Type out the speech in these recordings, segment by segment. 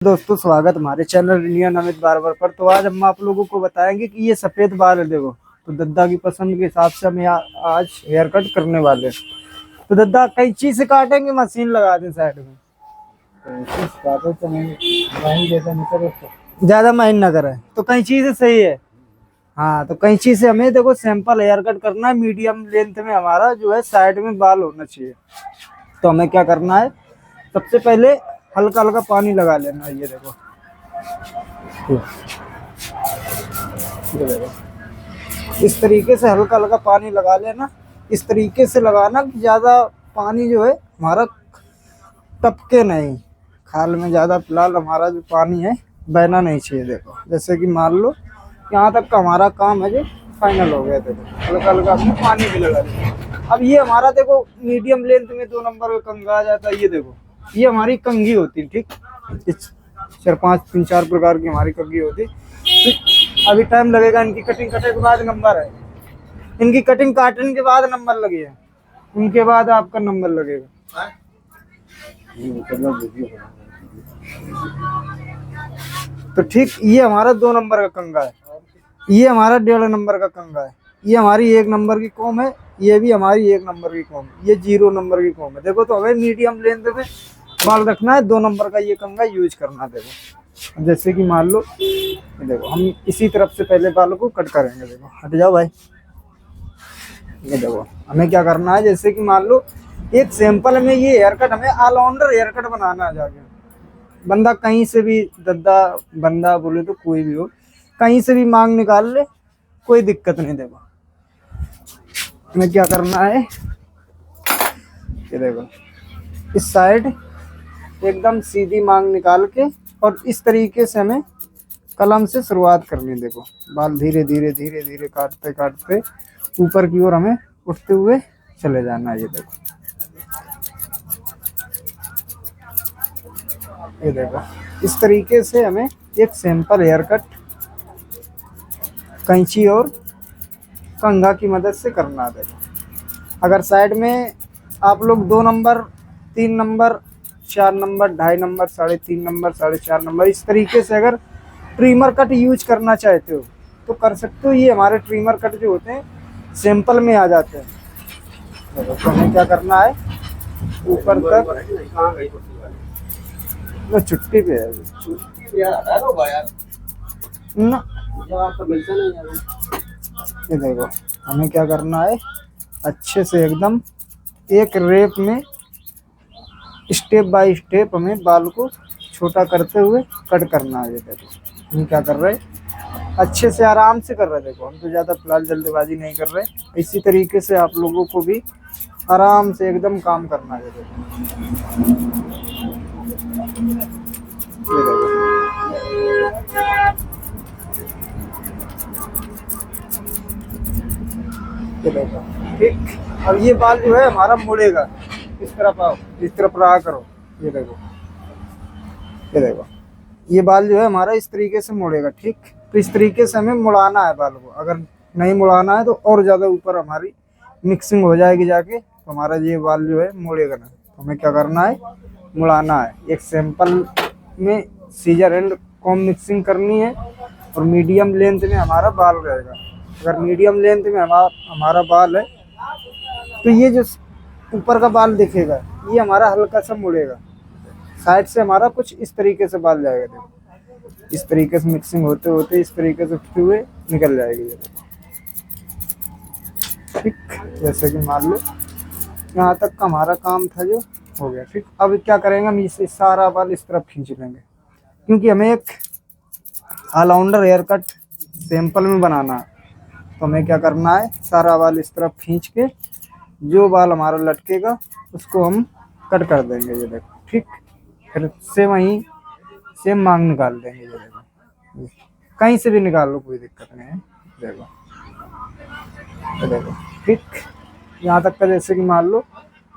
दोस्तों स्वागत हमारे चैनल इंडियन अमित बार्बर पर। तो आज हम आप लोगों को बताएंगे कि ये सफेद बाल है, देखो। तो दद्दा की पसंद के हिसाब से हम आज हेयर कट करने वाले हैं। तो दद्दा कैंची से काटेंगे, मशीन लगा दें साइड में? ज्यादा माइन ना करे तो कैंची से सही है। हाँ, तो कैंची से हमें देखो सैंपल हेयर कट करना है। मीडियम लेंथ में हमारा जो है साइड में बाल होना चाहिए। तो हमें क्या करना है, सबसे पहले हल्का हल्का पानी लगा लेना। ये देखो, इस तरीके से हल्का हल्का पानी लगा लेना। इस तरीके से लगाना कि ज्यादा पानी जो है हमारा टपके नहीं खाल में। ज्यादा फिलहाल हमारा जो पानी है बहना नहीं चाहिए। देखो, जैसे कि मान लो यहाँ तक का हमारा काम है जो फाइनल हो गया। देखो, हल्का हल्का हमने पानी भी लगा दिया। अब ये हमारा देखो मीडियम लेंथ में 2 नंबर का कंघा आ जाता है। ये देखो, ये हमारी कंघी होती है, ठीक। 3-4 प्रकार की हमारी कंघी होती है। तो अभी टाइम लगेगा, इनकी कटिंग कटे के बाद नंबर है। इनकी कटिंग काटने के बाद नंबर लगे है, उनके बाद आपका नंबर लगेगा। तो ठीक, ये हमारा 2 नंबर का कंघा है, ये हमारा 1.5 नंबर का कंघा है, ये हमारी 1 नंबर की कॉम है, ये भी हमारी 1 नंबर की कॉम, ये 0 नंबर की कॉम है। देखो, तो हमें मीडियम लेंथ में बाल रखना है, 2 नंबर का ये कंघा यूज करना। देखो, जैसे कि मान लो, देखो हम इसी तरफ से पहले बालों को कट करेंगे। देखो, हट जाओ भाई। ये देखो, हमें क्या करना है, जैसे कि मान लो एक सैंपल में ये हेयर कट, हमें ऑलराउंडर हेयर कट बनाना है। जाके बंदा कहीं से भी, दद्दा बंदा बोले तो कोई भी हो, कहीं से भी मांग निकाल ले, कोई दिक्कत नहीं। देखो, हमें क्या करना है, ये देखो इस साइड एकदम सीधी मांग निकाल के और इस तरीके से हमें कलम से शुरुआत करनी है। देखो, बाल धीरे धीरे धीरे धीरे काटते काटते ऊपर की ओर हमें उठते हुए चले जाना है। ये देखो, ये देखो इस तरीके से हमें एक सिंपल हेयर कट कैंची और कंघा की मदद से करना है। देखो, अगर साइड में आप लोग 2 number, 3 number, 4 number, 2.5 number, 3.5 number, 4.5 number, इस तरीके से अगर ट्रिमर कट यूज करना चाहते हो तो कर सकते हो। ये हमारे ट्रिमर कट जो होते हैं सैंपल में आ जाते हैं। तो हमें क्या करना है, ऊपर तक मैं छुट्टी पे है ना। ये देखो, हमें क्या करना है, अच्छे से एकदम एक रेप में स्टेप बाय स्टेप हमें बाल को छोटा करते हुए कट करना है। ये देखो, हम क्या कर रहे हैं, अच्छे से आराम से कर रहे हैं। देखो, हम तो ज़्यादा फिलहाल जल्दबाजी नहीं कर रहे। इसी तरीके से आप लोगों को भी आराम से एकदम काम करना है। देखो, ये देखो, ये देखो, ठीक। अब ये बाल जो है हमारा मुड़ेगा, इस तरफ आओ, इस तरफ रहा करो। ये देखो, ये देखो, ये बाल जो है हमारा इस तरीके से मुड़ेगा, ठीक। तो इस तरीके से हमें मुड़ाना है बाल को। अगर नहीं मुड़ाना है तो और ज़्यादा ऊपर हमारी मिक्सिंग हो जाएगी जाके, तो हमारा ये बाल जो है मुड़ेगा ना। तो हमें क्या करना है, मुड़ाना है। एक सैंपल में सीजर एंड कॉम मिक्सिंग करनी है और मीडियम लेंथ में हमारा बाल रहेगा। अगर मीडियम लेंथ में हमारा बाल है तो ये जो ऊपर का बाल दिखेगा ये हमारा हल्का सा मुड़ेगा, साइड से हमारा कुछ इस तरीके से बाल जाएगा। देखो, इस तरीके से मिक्सिंग होते होते इस तरीके से उठते हुए निकल जाएगी। ये देखो, ठीक। जैसे कि मान लो यहाँ तक का हमारा काम था जो हो गया, ठीक। अब क्या करेंगे, हम इसे सारा बाल इस तरफ खींच लेंगे, क्योंकि हमें एक ऑलराउंडर हेयर कट सैंपल में बनाना है। तो हमें क्या करना है, सारा बाल इस तरफ खींच के जो बाल हमारा लटकेगा उसको हम कट कर देंगे। ये देखो, ठीक। फिर से वहीं से मांग निकाल देंगे। ये देखो, कहीं से भी निकाल लो, कोई दिक्कत नहीं है। देखो, ये देखो, ठीक। यहाँ तक का जैसे कि मान लो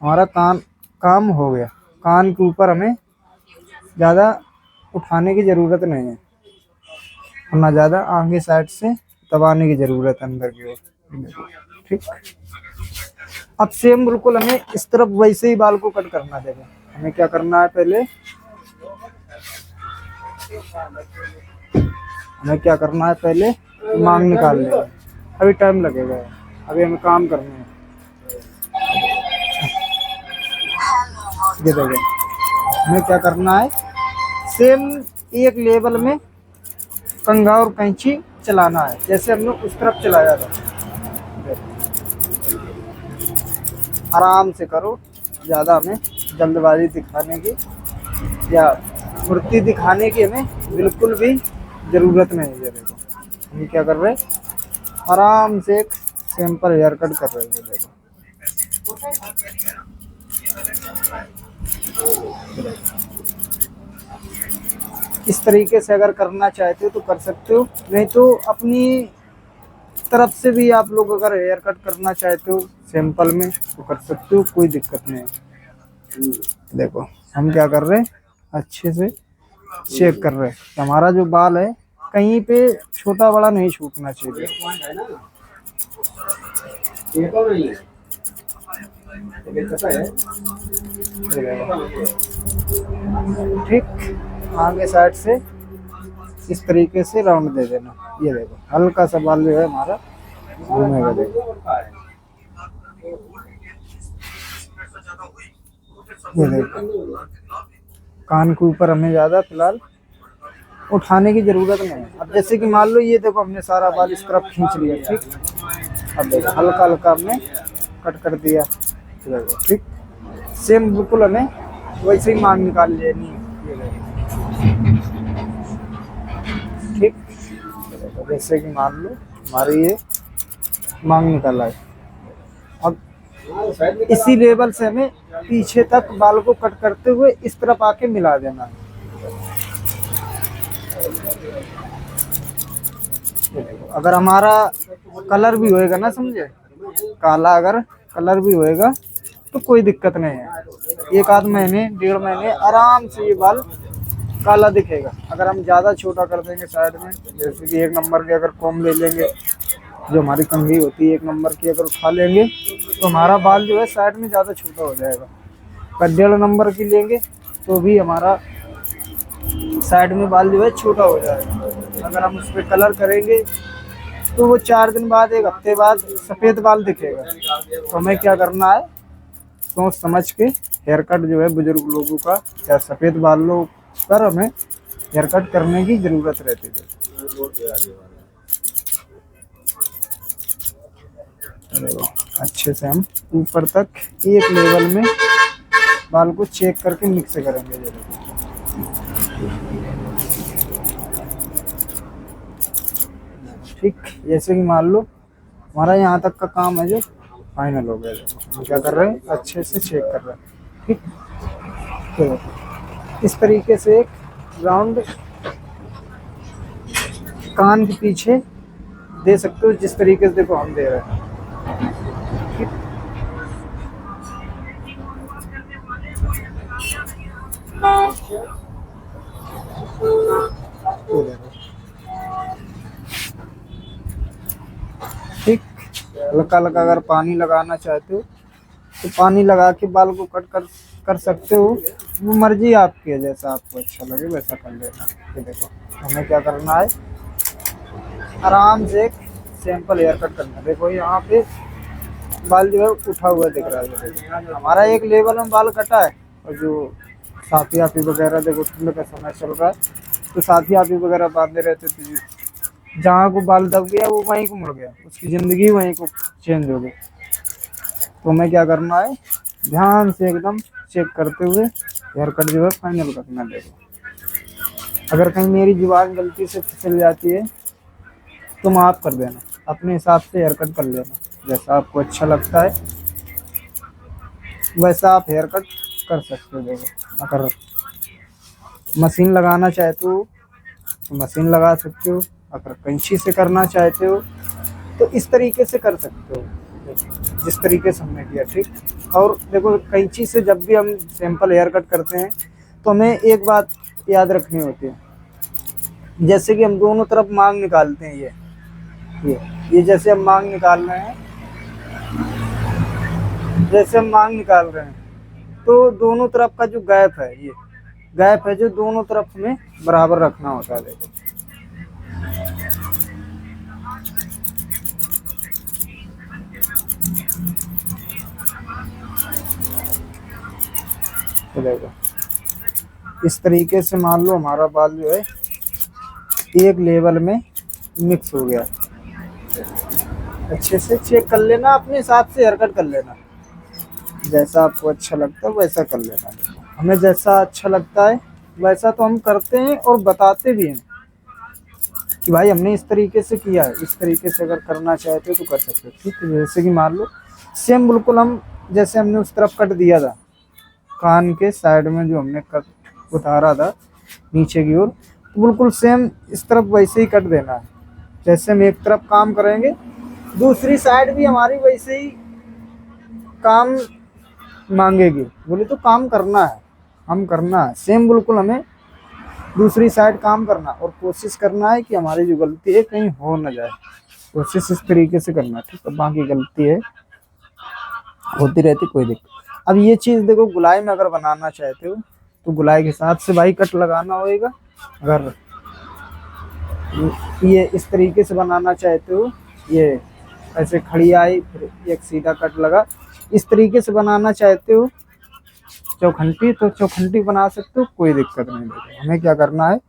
हमारा काम हो गया। कान के ऊपर हमें ज़्यादा उठाने की ज़रूरत नहीं है और ना ज़्यादा आगे साइड से दबाने की ज़रूरत है अंदर की ओर, ठीक। अब सेम बिल्कुल हमें इस तरफ वैसे ही बाल को कट करना। देखो, हमें क्या करना है, पहले हमें क्या करना है, पहले मांग निकाल लेंगे, अभी टाइम लगेगा, अभी हमें काम करने हैं। ये देखो हमें क्या करना है, सेम एक लेवल में कंघा और कैंची चलाना है, जैसे हमने उस तरफ चलाया था। आराम से करो, ज़्यादा हमें जल्दबाजी दिखाने की या फुर्ती दिखाने की हमें बिल्कुल भी ज़रूरत नहीं है। देखो हम क्या कर रहे हैं, आराम से एक सिंपल हेयर कट कर रहे हैं। देखो इस तरीके से अगर करना चाहते हो तो कर सकते हो, नहीं तो अपनी तरफ से भी आप लोग अगर हेयर कट करना चाहते हो सिंपल में तो कर सकते हो, कोई दिक्कत नहीं है। देखो हम क्या कर रहे हैं, अच्छे से चेक कर रहे हैं कि हमारा जो बाल है कहीं पे छोटा बड़ा नहीं छूटना चाहिए। ठीक, आगे साइड से इस तरीके से राउंड दे देना। ये देखो हल्का सा बाल जो है हमारा घूमेगा। देखो ये देखो कान के ऊपर हमें ज़्यादा फिलहाल उठाने की ज़रूरत नहीं है। अब जैसे कि मान लो ये देखो हमने सारा बाल इस तरफ खींच लिया, ठीक। अब देखो हल्का हल्का हमने कट कर दिया। देखो ठीक, सेम बिल्कुल हमें वैसे ही मांग निकाल लेनी है। ठीक, जैसे कि मान लो हमारी ये मांग निकाला है, अब इसी लेवल से हमें पीछे तक बाल को कट करते हुए इस तरफ आके मिला देना है। अगर हमारा कलर भी होएगा ना, समझे, काला अगर कलर भी होएगा तो कोई दिक्कत नहीं है। एक आध महीने 1.5 महीने आराम से ये बाल काला दिखेगा। अगर हम ज़्यादा छोटा कर देंगे साइड में, जैसे कि 1 नंबर के अगर कॉम ले लेंगे, जो हमारी कंघी होती है 1 नंबर की अगर उठा लेंगे तो हमारा बाल जो है साइड में ज़्यादा छोटा हो जाएगा। पर 1.5 नंबर की लेंगे तो भी हमारा साइड में बाल जो है छोटा हो जाएगा। अगर हम उस पर कलर करेंगे तो वो 4 दिन बाद 1 हफ्ते बाद सफ़ेद बाल दिखेगा। तो हमें क्या करना है, सोच समझ के हेयर कट जो है बुजुर्ग लोगों का या सफ़ेद बालों पर हमें हेयर कट करने की ज़रूरत रहती है। अच्छे से हम ऊपर तक एक लेवल में बाल को चेक करके मिक्स करेंगे। ठीक, जैसे कि मान लो हमारा यहाँ तक का काम है जो फाइनल हो गया। हम क्या कर रहे हैं, अच्छे से चेक कर रहे हैं। ठीक, तो इस तरीके से एक राउंड कान के पीछे दे सकते हो, जिस तरीके से देखो हम दे रहे हैं। ठीक, हल्का हल्का अगर पानी लगाना चाहते हो तो पानी लगा के बाल को कट कर सकते हो, वो मर्जी आपकी है, जैसा आपको अच्छा लगे वैसा कर लेना। ये देखो हमें क्या करना है, आराम से एक सिंपल हेयर कट करना। देखो यहाँ पे बाल जो है उठा हुआ दिख रहा है। हमारा एक लेवल में बाल कटा है, और जो साथी आपी वगैरह देखो ठंड का समय चल रहा है तो साथी आपी वगैरह बांधे रहते थे, जहाँ को बाल दब गया वो वहीं को मुड़ गया, उसकी ज़िंदगी वहीं को चेंज हो गई। तो हमें क्या करना है, ध्यान से एकदम चेक करते हुए हेयर कट जो है फाइनल करना। देखो अगर कहीं मेरी जुबान गलती से फिसल जाती है तो माफ़ कर देना, अपने हिसाब से हेयर कट कर लेना, जैसा आपको अच्छा लगता है वैसा आप हेयर कट कर सकते हो। देखो अगर मशीन लगाना चाहते हो तो मशीन लगा सकते हो, अगर कैंची से करना चाहते हो तो इस तरीके से कर सकते हो, जिस तरीके से हमने किया। ठीक, और देखो कैंची से जब भी हम सिंपल हेयर कट करते हैं तो हमें एक बात याद रखनी होती है, जैसे कि हम दोनों तरफ मांग निकालते हैं, ये जैसे हम मांग निकाल रहे हैं, जैसे हम मांग निकाल रहे हैं तो दोनों तरफ का जो गैप है, ये गैप है जो दोनों तरफ में बराबर रखना होता है। देखो तो देखो इस तरीके से मान लो हमारा बाल जो है एक लेवल में मिक्स हो गया। अच्छे से चेक कर लेना, अपने हिसाब से हेयर कट कर लेना, जैसा आपको अच्छा लगता है वैसा कर लेना। हमें जैसा अच्छा लगता है वैसा तो हम करते हैं और बताते भी हैं कि भाई हमने इस तरीके से किया है, इस तरीके से अगर करना चाहते हो तो कर सकते हो। ठीक है, जैसे कि मान लो सेम बिल्कुल हम जैसे हमने उस तरफ कट दिया था, कान के साइड में जो हमने कट उतारा था नीचे की ओर, तो बिल्कुल सेम इस तरफ वैसे ही कट देना है। जैसे हम एक तरफ काम करेंगे दूसरी साइड भी हमारी वैसे ही काम मांगेगी। बोले तो काम करना है, हम करना है सेम बिल्कुल, हमें दूसरी साइड काम करना और कोशिश करना है कि हमारी जो गलती है कहीं हो ना जाए। कोशिश इस तरीके से करना, ठीक है। बाकी गलती है होती रहती, कोई दिक्कत। अब ये चीज़ देखो, गुलाई में अगर बनाना चाहते हो तो गुलाई के साथ से भाई कट लगाना होगा। अगर ये इस तरीके से बनाना चाहते हो, ये ऐसे खड़ी आई फिर एक सीधा कट लगा, इस तरीके से बनाना चाहते हो चौखंटी, तो चौखंटी बना सकते हो, कोई दिक्कत नहीं। देखो हमें क्या करना है,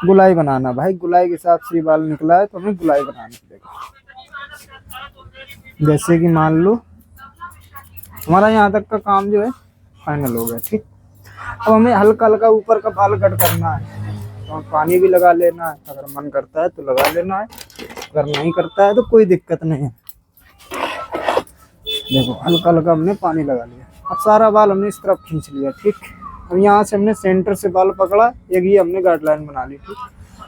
गुलाई बनाना। भाई गुलाई के हिसाब से बाल निकला है तो हमें गुलाई बनानी पड़ेगा। जैसे कि मान लो हमारा यहाँ तक का काम जो है फाइनल हो गया, ठीक। अब हमें हल्का हल्का ऊपर का बाल कट करना है, तो पानी भी लगा लेना है, अगर मन करता है तो लगा लेना है, अगर नहीं करता है तो कोई दिक्कत नहीं है। देखो हल्का हल्का हमने पानी लगा लिया। अब सारा बाल हमने इस तरफ खींच लिया, ठीक। अब यहाँ से हमने सेंटर से बाल पकड़ा, एक ये हमने गाइडलाइन बना ली, ठीक।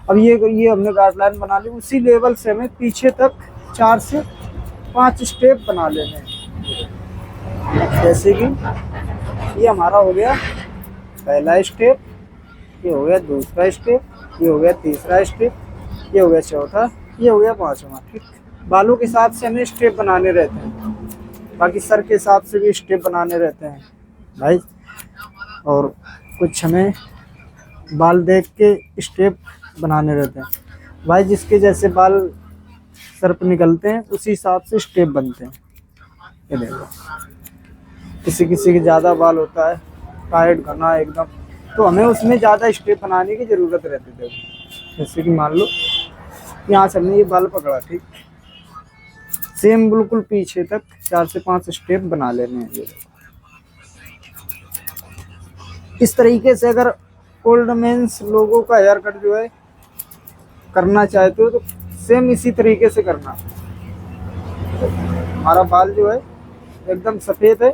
अब ये हमने गाइडलाइन बना ली, उसी लेवल से हमें पीछे तक 4 से 5 स्टेप बना लेने हैं। जैसे कि ये हमारा हो गया पहला स्टेप, ये हो गया दूसरा स्टेप, ये हो गया तीसरा स्टेप, ये हो गया चौथा, ये हो गया पांचवा, ठीक। बालों के हिसाब से हमें स्टेप बनाने रहते हैं, बाकी सर के हिसाब से भी स्टेप बनाने रहते हैं भाई। और कुछ हमें बाल देख के स्टेप बनाने रहते हैं भाई, जिसके जैसे बाल सर पर निकलते हैं उसी हिसाब से स्टेप बनते हैं। ये देखो किसी किसी के ज़्यादा बाल होता है टाइट घना एकदम, तो हमें उसमें ज़्यादा स्टेप बनाने की ज़रूरत रहती है। जैसे कि मान लो यहाँ से हमने ये बाल पकड़ा, ठीक, सेम बिल्कुल पीछे तक 4 से 5 स्टेप बना लेने हैं। इस तरीके से अगर ओल्ड मेंस लोगों का हेयर कट जो है करना चाहते हो तो सेम इसी तरीके से करना। हमारा बाल जो है एकदम सफ़ेद है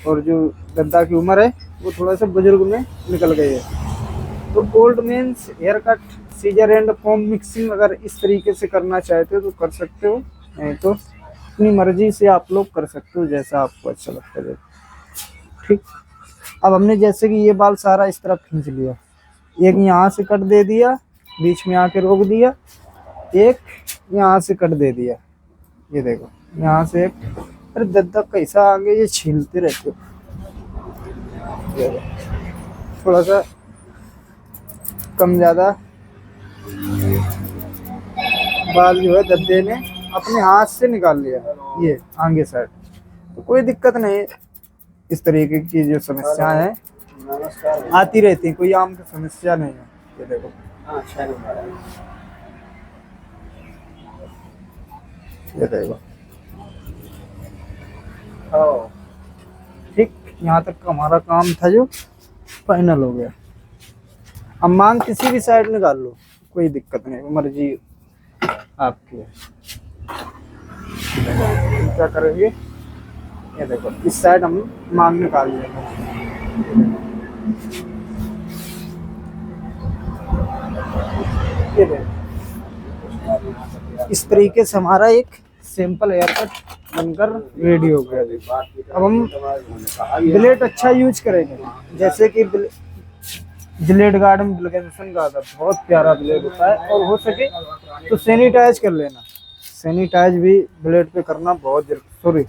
और जो गद्दा की उम्र है वो थोड़ा सा बुजुर्ग में निकल गई है। तो old men's hair cut scissor and comb mixing अगर इस तरीके से करना चाहते हो तो कर सकते हो, नहीं तो अपनी मर्जी से आप लोग कर सकते हो जैसा आपको अच्छा लगता है, ठीक। अब हमने जैसे कि ये बाल सारा इस तरफ खींच लिया, एक यहाँ से कट दे दिया, बीच में आके रोक दिया, एक यहाँ से कट दे दिया। ये देखो यहाँ से एक, अरे दद्दा कैसा आगे ये छीलते रहते हो। थोड़ा सा कम ज़्यादा बाल जो है दद्दे ने अपने हाथ से निकाल लिया, ये आगे साइड, तो कोई दिक्कत नहीं है। इस तरीके की जो समस्याएं हैं आती रहती हैं, कोई आम की समस्या नहीं है। ये देखो ये देखो, ठीक। यहाँ तक का हमारा काम था जो फाइनल हो गया। अब मांग किसी भी साइड निकाल लो, कोई दिक्कत नहीं, मर्जी आपकी है। क्या करेंगे, ये देखो इस साइड हम मांग निकाल लेंगे। ये देखो इस तरीके से हमारा एक सिंपल हेयर कट बनकर रेडी हो गया। अब हम ब्लेड अच्छा यूज करेंगे, जैसे कि जिलेट गार्डन ब्लगेंसन का था, बहुत प्यारा ब्लेड होता है, और हो सके तो सैनिटाइज कर लेना। सैनिटाइज भी ब्लेड पे करना बहुत जरूरी, सॉरी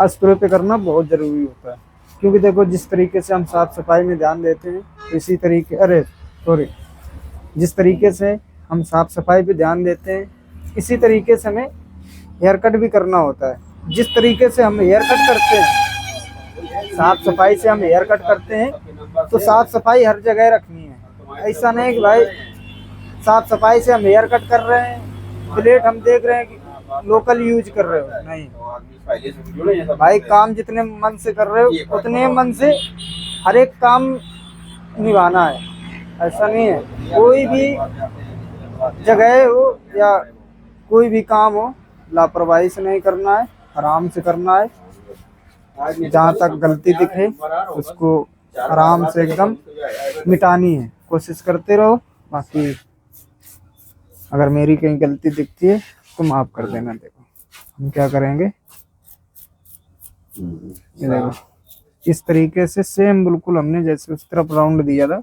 स्प्रे पे करना बहुत ज़रूरी होता है। क्योंकि देखो जिस तरीके से हम साफ सफाई में ध्यान देते हैं, इसी तरीके जिस तरीके से हम साफ सफाई पे ध्यान देते हैं, इसी तरीके से हमें हेयर कट भी करना होता है। जिस तरीके से हम हेयर कट करते हैं, साफ सफाई से हम हेयर कट करते हैं, तो साफ सफाई हर जगह रखनी है। ऐसा नहीं कि भाई साफ सफाई से हम हेयर कट कर रहे हैं, ब्लेड हम देख रहे हैं कि लोकल यूज कर रहे हो, नहीं भाई। काम जितने मन से कर रहे हो उतने मन से हर एक काम निभाना है। ऐसा नहीं है कोई भी जगह हो या कोई भी काम हो, लापरवाही से नहीं करना है, आराम से करना है। जहाँ तक गलती दिखे उसको आराम से एकदम मिटानी है, कोशिश करते रहो। बाकी अगर मेरी कहीं गलती दिखती है तो माफ कर देना। देखो हम क्या करेंगे, ये देखो इस तरीके से सेम बिल्कुल हमने जैसे उस तरफ राउंड दिया था,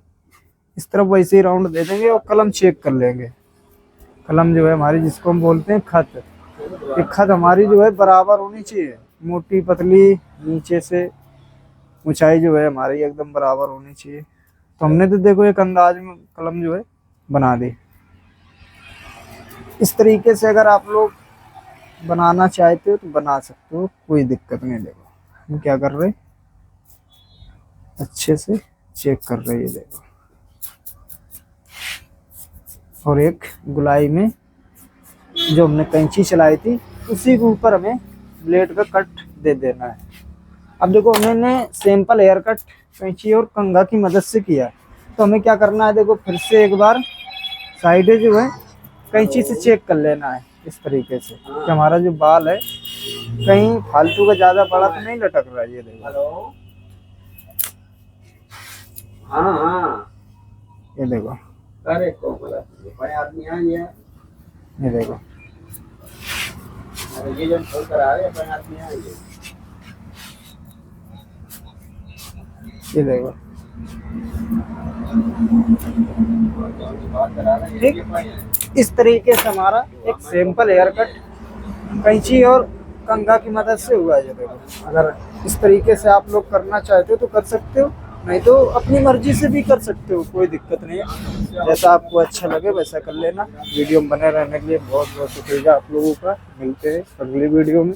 इस तरफ वैसे ही राउंड दे देंगे और कलम चेक कर लेंगे। कलम जो है हमारी, जिसको हम बोलते हैं खत, ये खत हमारी जो है बराबर होनी चाहिए, मोटी पतली, नीचे से ऊंचाई जो है हमारी एकदम बराबर होनी चाहिए। तो हमने तो देखो एक अंदाज में कलम जो है बना दी। इस तरीके से अगर आप लोग बनाना चाहते हो तो बना सकते हो, कोई दिक्कत नहीं। देखो हम क्या कर रहे, अच्छे से चेक कर रहे हैं, देखो। और एक गुलाई में जो हमने कैंची चलाई थी उसी के ऊपर हमें ब्लेड का कट दे देना है। अब देखो हमने सिंपल हेयर कट कैंची और कंघा की मदद से किया, तो हमें क्या करना है, देखो फिर से एक बार साइडें जो है कैंची से चेक कर लेना है इस तरीके से कि हमारा जो बाल है कहीं फालतू का ज्यादा बड़ा तो नहीं लटक रहा है। ये देखो, ये देखो, ये देखो, ये देखो, ठीक। इस तरीके से हमारा एक सिंपल हेयर कट कैंची और कंघा की मदद से हुआ है। ये देखो, अगर इस तरीके से आप लोग करना चाहते हो तो कर सकते हो, नहीं तो अपनी मर्जी से भी कर सकते हो, कोई दिक्कत नहीं है। जैसा आपको अच्छा लगे वैसा कर लेना। वीडियो में बने रहने के लिए बहुत बहुत शुक्रिया आप लोगों का। मिलते हैं अगली वीडियो में।